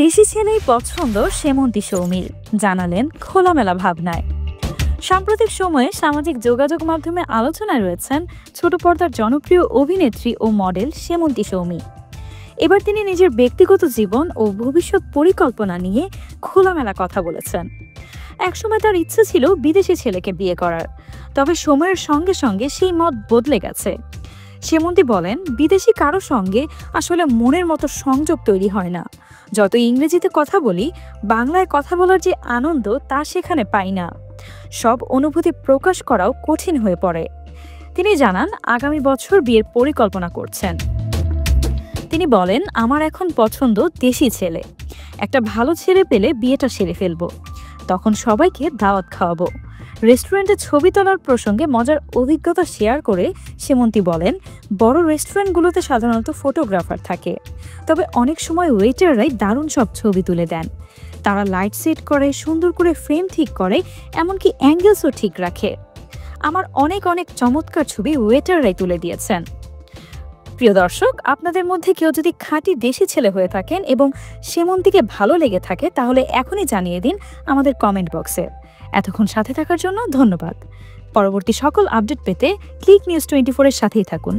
দেশি ছেলেই পছন্দ সেমন্তী সৌমির, জানালেন খোলামেলা ভাবনায়। সাম্প্রতিক সময়ে সামাজিক যোগাযোগ মাধ্যমে আলোচনায় রয়েছেন ছোট পর্দার জনপ্রিয় অভিনেত্রী ও মডেল সেমন্তী সৌমি। এবার তিনি নিজের ব্যক্তিগত জীবন ও ভবিষ্যৎ পরিকল্পনা নিয়ে খোলামেলা কথা বলেছেন। একসময় তার ইচ্ছে ছিল বিদেশি ছেলেকে বিয়ে করার, তবে সময়ের সঙ্গে সঙ্গে সেই মত বদলে গেছে। সেমন্তী বলেন, বিদেশি কারো সঙ্গে আসলে মনের মতো সংযোগ তৈরি হয় না। যত ইংরেজিতে কথা বলি, বাংলায় কথা বলার যে আনন্দ তা সেখানে পাই না। সব অনুভূতি প্রকাশ করাও কঠিন হয়ে পড়ে। তিনি জানান, আগামী বছর বিয়ের পরিকল্পনা করছেন। তিনি বলেন, আমার এখন পছন্দ দেশি ছেলে। একটা ভালো ছেলে পেলে বিয়েটা সেরে ফেলবো, তখন সবাইকে দাওয়াত খাওয়াবো। রেস্টুরেন্টে ছবি তোলার প্রসঙ্গে মজার অভিজ্ঞতা শেয়ার করে সেমন্তী বলেন, বড় রেস্টুরেন্টগুলোতে সাধারণত ফটোগ্রাফার থাকে, তবে অনেক সময় ওয়েটাররাই দারুণ সব ছবি তুলে দেন। তারা লাইট সেট করে, সুন্দর করে ফ্রেম ঠিক করে, এমনকি অ্যাঙ্গেলসও ঠিক রাখে। আমার অনেক চমৎকার ছবি ওয়েটাররাই তুলে দিয়েছেন। প্রিয় দর্শক, আপনাদের মধ্যে কেউ যদি খাঁটি দেশি ছেলে হয়ে থাকেন এবং সেমন্তীকে ভালো লেগে থাকে, তাহলে এখনই জানিয়ে দিন আমাদের কমেন্ট বক্সে। এতক্ষণ সাথে থাকার জন্য ধন্যবাদ। পরবর্তী সকল আপডেট পেতে ক্লিক নিউজ 24 এর সাথেই থাকুন।